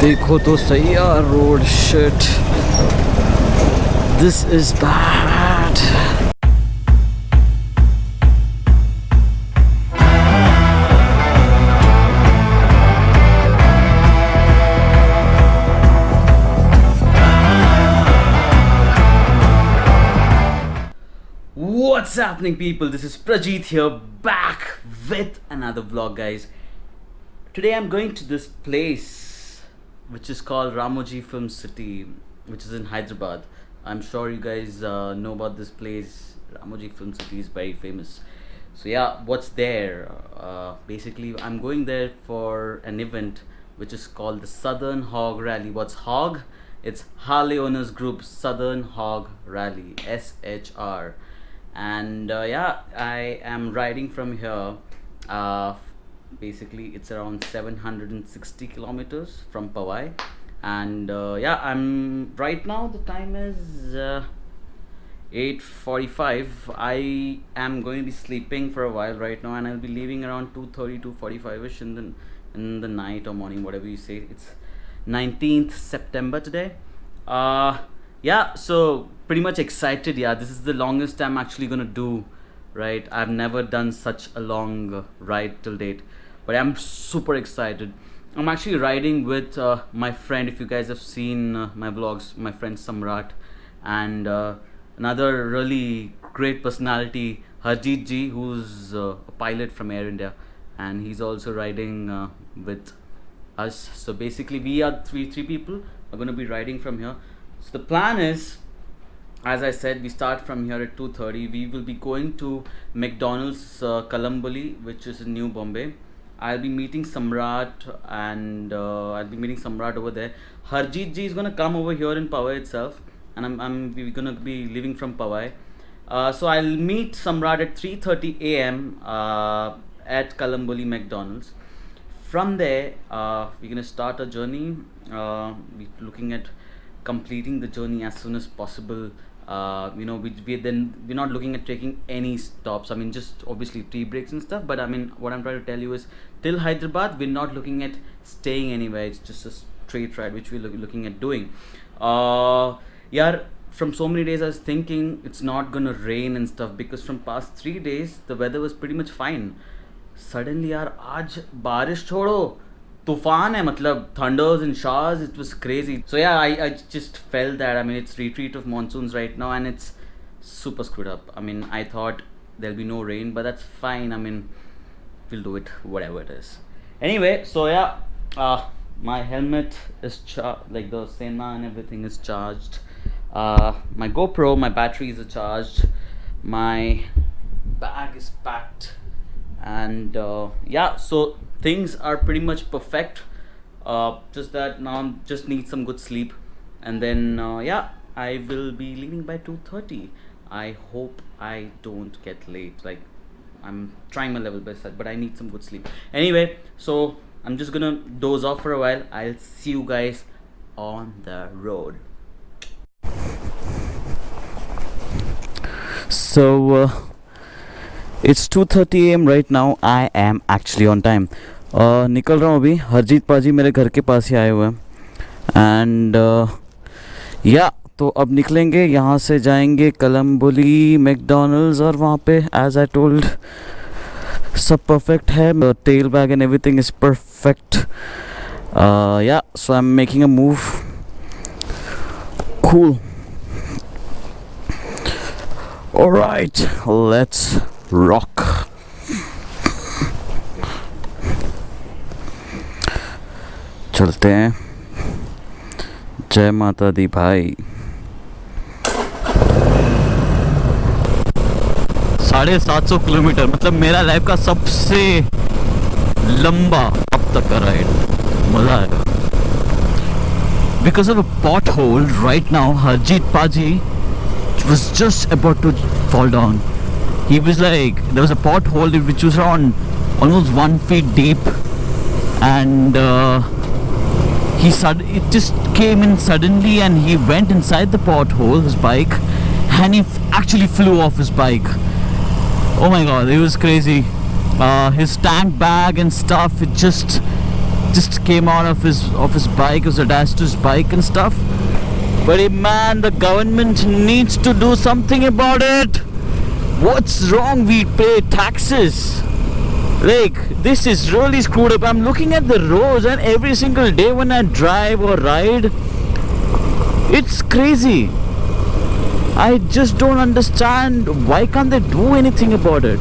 देखो तो सही यार road shit this is bad What's happening people, this is Prajit here back with another vlog guys. Today I'm going to this place which is called Ramoji Film City, which is in Hyderabad. I'm sure you guys know about this place. Ramoji Film City is very famous. So yeah, what's there? Basically I'm going there for an event which is called the Southern Hog Rally. What's Hog? It's Harley Owners Group Southern Hog Rally, SHR. And yeah, I am riding from here. Basically it's around 760 kilometers from Powai, and yeah, I'm right now the time is 8:45. I am going to be sleeping for a while right now, and I'll be leaving around 2:30 2:45ish in the night or morning, whatever you say. It's 19th September today. Yeah, so pretty much excited. Yeah, this is the longest I'm actually gonna do, right? I've never done such a long ride till date, but I'm super excited. I'm actually riding with my friend. If you guys have seen my vlogs, my friend Samrat, and another really great personality, Harjeet ji, who's a pilot from Air India, and he's also riding with us. So basically we are three people are going to be riding from here. So the plan is, as I said, we start from here at 2:30. We will be going to McDonald's Kalamboli, which is in New Bombay. I'll be meeting Samrat, and I'll be meeting Samrat over there. Harjeet ji is going to come over here in Powai itself, and we're going to be leaving from Powai. So I'll meet Samrat at 3:30 a.m. At Kalamboli McDonald's. From there, we're going to start our journey. We're looking at completing the journey as soon as possible. You know, we're not looking at taking any stops. I mean, just obviously tea breaks and stuff, but I mean, what I'm trying to tell you is till Hyderabad we're not looking at staying anywhere. It's just a straight ride which we're looking at doing. Yeah, from so many days I was thinking it's not gonna rain and stuff, because from past 3 days the weather was pretty much fine. Suddenly यार आज बारिश छोड़ो, तूफान है, मतलब thunders and showers. It was crazy. So yeah, I just felt that, I mean, it's retreat of monsoons right now, and it's super screwed up. I mean, I thought there'll be no rain, but that's fine. I mean, we'll do it, whatever it is. Anyway, so yeah, my helmet is like the Sena and everything is charged. My GoPro, my batteries are charged. My bag is packed, and yeah, so things are pretty much perfect. Just that now just need some good sleep, and then yeah, I will be leaving by 2:30. I hope I don't get late. Like, I'm trying my level best, but I need some good sleep. Anyway, so I'm just gonna doze off for a while. I'll see you guys on the road. So it's 2:30 a.m. right now. I am actually on time. निकल रहा हूँ अभी. हरजीत पाजी मेरे घर के पास ही आए हुए हैं, एंड या तो अब निकलेंगे यहाँ से, जाएंगे कलम्बोली मैकडोनल्ड्स, और वहाँ पे एज आई टोल्ड सब परफेक्ट है. Tail bag and everything is perfect. Yeah so I am making a move. Cool. Alright, let's rock. चलते हैं. जय माता दी भाई. 750 किलोमीटर, मतलब मेरा लाइफ का सबसे लंबा अब तक का राइड. मज़ा आएगा. Because of a pothole right now, Harjeet Paji was just about to fall down. He was like, there was a pothole which was around almost 1 feet deep, and it just came in suddenly, and he went inside the pothole, his bike, and he actually flew off his bike. Oh my god, it was crazy. His tank bag and stuff, it just just came out of his bike, was attached to his bike and stuff. But man, the government needs to do something about it. What's wrong? We pay taxes. Like, this is really screwed up. I'm looking at the roads, and every single day when I drive or ride, it's crazy. I just don't understand. Why can't they do anything about it?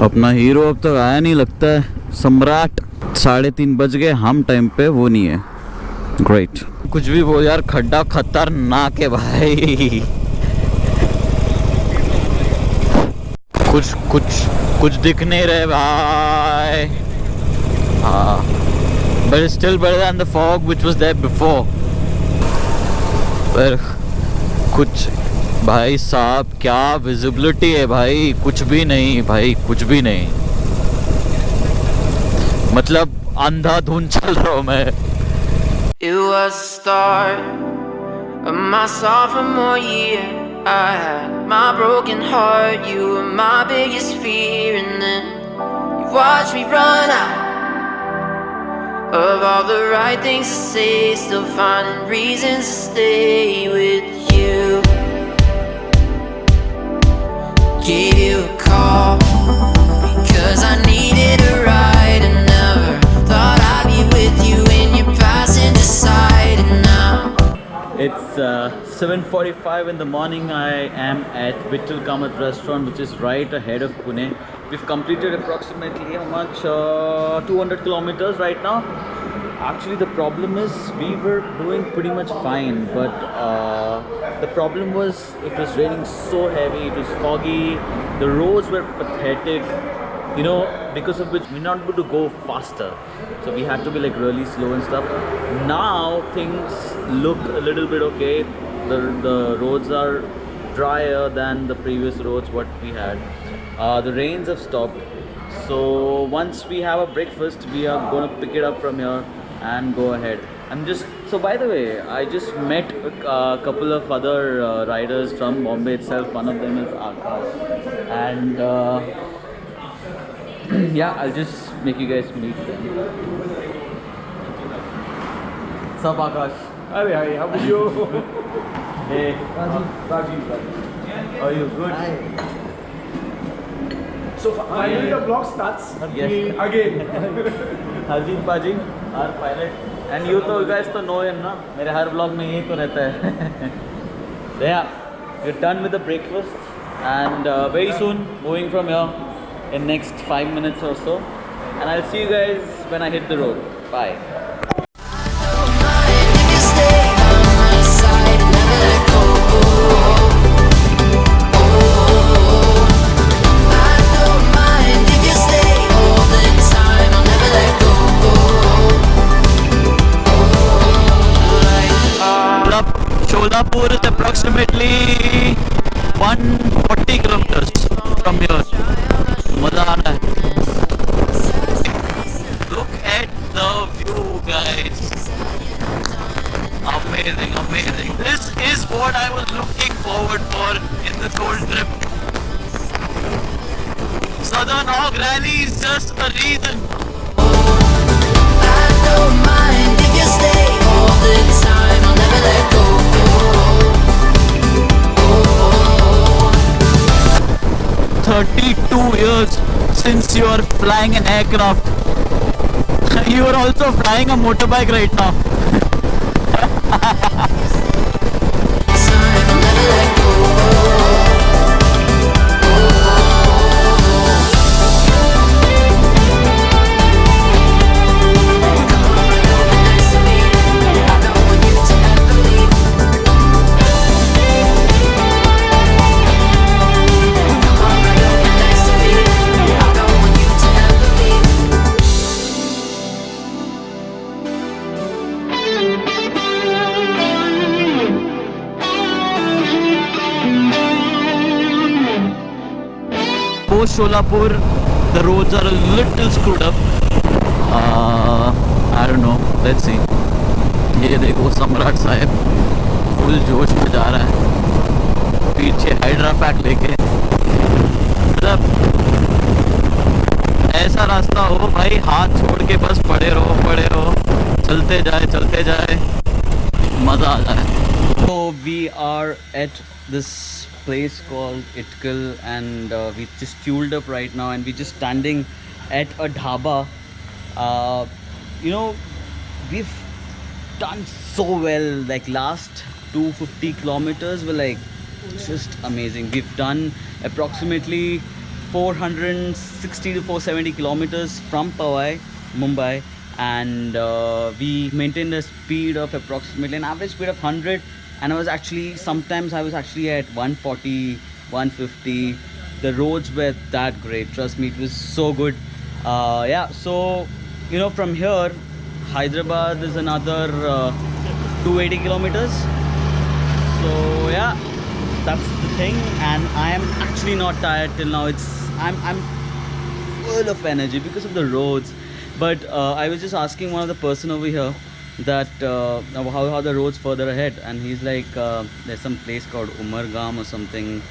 अपना hero अब तक आया नहीं लगता है. सम्राट 3:30 बज गए, हम टाइम पे वो नहीं है. ग्रेट. कुछ भी बोल यार, खड्डा खतरनाक है भाई. कुछ दिख नहीं रहे भाई. हाँ, but it's still better than the fog which was there before. पर कुछ भाई साहब, क्या विजिबिलिटी है भाई. कुछ भी नहीं भाई, कुछ भी नहीं. मतलब अंधाधुंध चल रहा हूँ मैं. It was the start of my sophomore year. I had my broken heart, you were my biggest fear. And then you watched me run out of all the right things to say, still finding reasons to stay with you. Gave you a call because I needed a ride, and never thought I'd be with you in your passenger side. And now it's 7:45 in the morning. I am at Vittal Kamath restaurant, which is right ahead of Pune. We've completed approximately how much 200 kilometers right now. Actually, the problem is we were doing pretty much fine, but the problem was it was raining so heavy, it was foggy, the roads were pathetic, you know, because of which we're not able to go faster. So we had to be like really slow and stuff. Now things look a little bit okay. The roads are drier than the previous roads what we had. The rains have stopped. So once we have a breakfast, we are going to pick it up from here and go ahead. So by the way, I just met a couple of other riders from Bombay itself. One of them is Akash, and yeah, I'll just make you guys meet them. What's up, Akash? Hi, how are you? Hey, Rajiv. are you good? Hi. So finally the vlog starts again. Hazin Paji, our pilot. And you guys know him, na? मेरे हर vlog में यही तो रहता है. Yeah, we're done with the breakfast, and very soon moving from here in next 5 minutes or so. And I'll see you guys when I hit the road. Bye. Sholapur is approximately 140 kilometers from here. Maza aa raha hai. Look at the view, guys. Amazing, amazing. This is what I was looking forward for in the whole trip. Southern Hog Rally is just a reason. I don't mind if you stay all the time, I'll never let go. 32 years since you are flying an aircraft. You are also flying a motorbike right now. Post Sholapur, the roads are a little screwed up. I don't know. Let's see. ये देखो सम्राट साहब full जोश में जा रहा है, पीछे हैदराबाद लेके। मतलब ऐसा रास्ता हो भाई, हाथ छोड़ के बस पड़े रहो, चलते जाए, मज़ा आ जाए। So we are at this place called Itkal, and we just fueled up right now, and we're just standing at a dhaba. You know, we've done so well. Like last 250 kilometers were like just amazing. We've done approximately 460 to 470 kilometers from Powai, Mumbai, and we maintained a speed of approximately an average speed of 100, and sometimes I was actually at 140, 150. The roads were that great, trust me, it was so good. Yeah, so you know, from here Hyderabad is another 280 kilometers. So yeah, that's the thing, and I am actually not tired till now. I'm full of energy because of the roads. But I was just asking one of the person over here that how the roads further ahead, and he's like, there's some place called Umargam or something.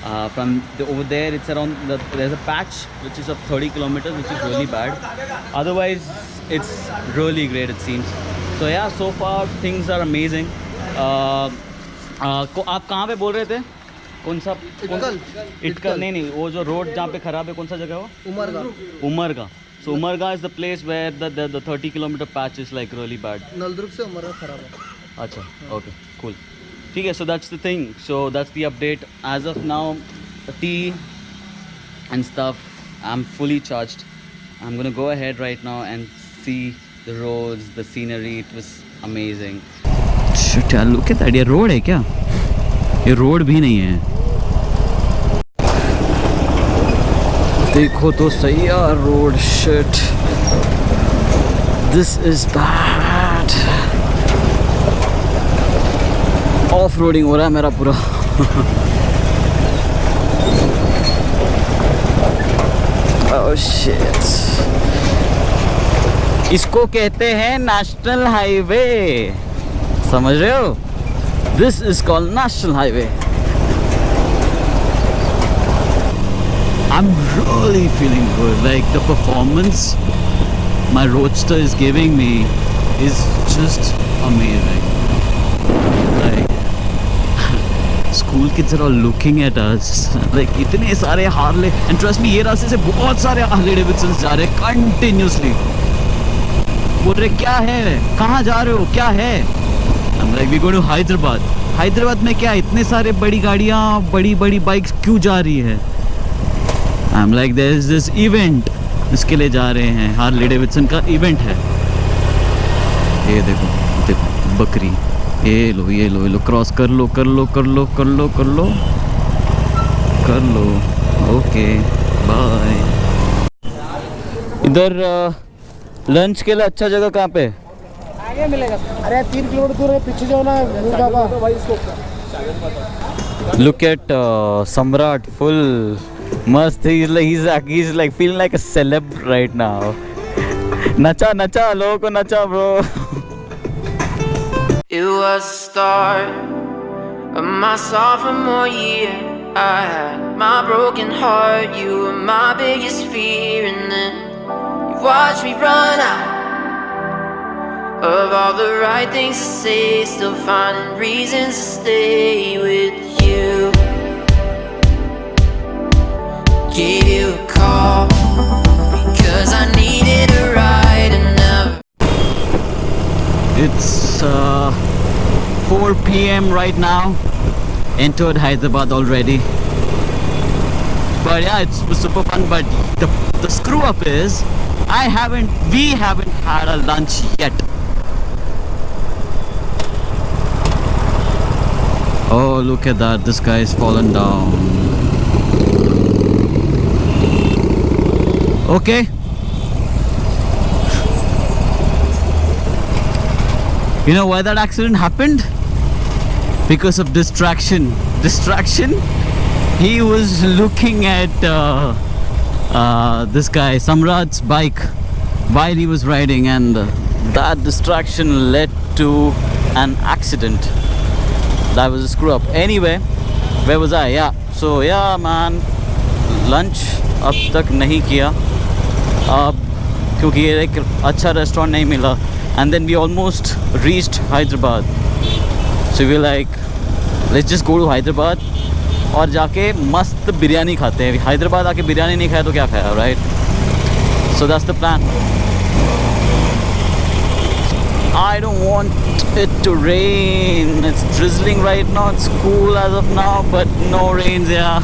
Over there, it's around there's a patch which is of 30 kilometers, which is really bad. Otherwise, it's really great, it seems. So yeah, so far things are amazing. आप कहाँ पे बोल रहे थे? कौन सा? इटकल नहीं, वो जो रोड जहाँ पे खराब है, कौन सा जगह है वो? Umarga. So Umarga is the place where the 30-kilometer patch is like really bad. Naldurg से उमरगा खराब है. अच्छा, okay, cool. ठीक है, so that's the thing. So that's the update. As of now, the tea and stuff, I'm fully charged. I'm gonna go ahead right now and see the roads, the scenery. It was amazing. Shit, look at that. ये road है क्या? ये road भी नहीं है. देखो तो सही यार road. Shit, this is bad. Off roading हो रहा है मेरा पूरा. ओह शिट, इसको कहते हैं नेशनल हाईवे, समझ रहे हो? This is called national highway. I'm really feeling good. Like the performance my Roadster is giving me is just amazing. Like school kids are all looking at us. Like इतने सारे Harley, and trust me, ये रास्ते से बहुत सारे Harley Davidsons जा रहे हैं continuously. बोल रहे क्या है, कहाँ जा रहे हो, क्या है? I'm like we go to Hyderabad. Hyderabad में क्या इतने सारे बड़ी गाड़ियाँ, बड़ी बाइक्स क्यों जा रही है? I'm like there is this event, इसके लिए जा रहे हैं. हार्ले डेविडसन का इवेंट है. ये देखो बकरी. ये लो क्रॉस कर लो. Okay bye. इधर लंच के लिए अच्छा जगह कहाँ पे? आगे मिलेगा. अरे 3 किलोमीटर दूर है, पीछे जाओ ना. Look at Samrat, full must. He's like feeling like a celeb right now. Nacha, लोगों को नचा bro. It was the start of my sophomore year. I had my broken heart, you were my biggest fear, and then you watched me run out of all the right things to say, still finding reasons to stay with you. Gave you a call because I needed a ride and never. It's 4 p.m. right now. Entered Hyderabad already. But yeah, it's super fun. But the screw up is we haven't had a lunch yet. Oh, look at that. This guy is fallen down. Okay. You know why that accident happened? Because of distraction. He was looking at this guy Samrat's bike while he was riding, and that distraction led to an accident. that was a screw up. Anyway, where was I? Yeah, so yeah man, lunch अब तक नहीं किया क्योंकि एक अच्छा restaurant नहीं मिला. And then we almost reached Hyderabad, so we were like, let's just go to Hyderabad और जाके मस्त बिरयानी खाते हैं. हैदराबाद आके बिरयानी नहीं खाया तो क्या खाया, right? So that's the plan. I don't want it to rain. It's drizzling right now. It's cool as of now, but no rains. Yeah.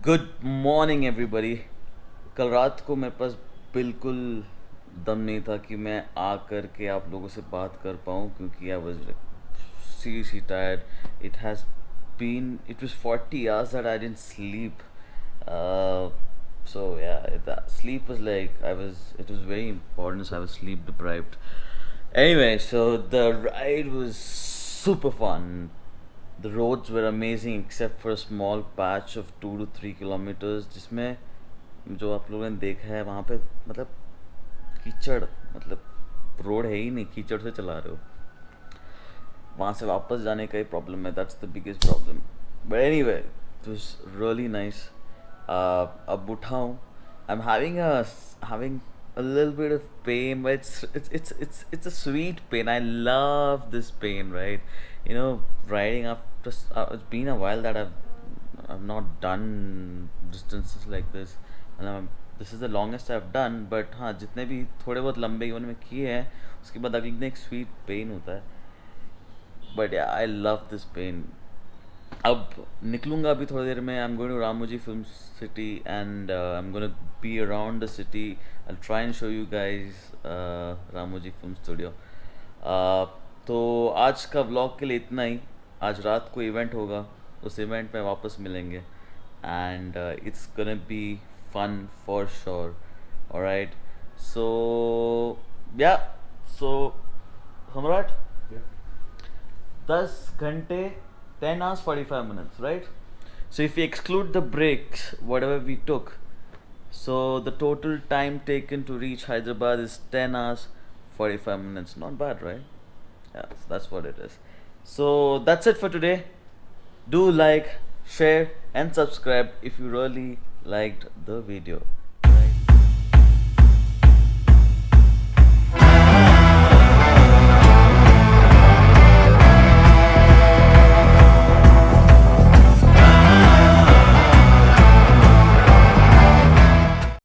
Good morning everybody. कल रात को मेरे पास बिल्कुल दम नहीं था कि मैं आ कर के आप लोगों से बात कर पाऊँ, क्योंकि I was seriously tired. It was 40 hours that I didn't sleep. So yeah, the sleep was like, it was very important, so I was sleep deprived. Anyway, so the ride was super fun. The roads were amazing except for a small patch of 2 to 3 kilometers जिसमें जो आप लोगों ने देखा है वहाँ पे मतलब कीचड़, मतलब रोड है ही नहीं, कीचड़ से चला रहे हो. वहाँ से वापस जाने का ही प्रॉब्लम है. That's the biggest problem. But anyway it was really nice. अब उठा हूँ. I am having a little bit of pain, but it's a sweet pain. I love this pain, right? You know, riding after it's been a while that I've not done distances like this, and this is the longest I've done. But हाँ, जितने भी थोड़े बहुत लंबे जीवन में किए हैं उसके बाद अगले दिन एक स्वीट पेन होता है. But yeah, I love this pain. अब निकलूँगा अभी थोड़ी देर में. I am going to Ramoji film city and I am going to be around the city. I will try and show you guys Ramoji film studio. तो आज का व्लॉग के लिए इतना ही. आज रात को इवेंट होगा, उस इवेंट में वापस मिलेंगे and it's gonna be fun for sure. Alright, so yeah, so सम्राट 10 घंटे 10 hours 45 minutes, right? So if we exclude the breaks, whatever we took, so the total time taken to reach Hyderabad is 10 hours 45 minutes. Not bad, right? Yeah, so that's what it is. So that's it for today. Do like, share and subscribe if you really liked the video.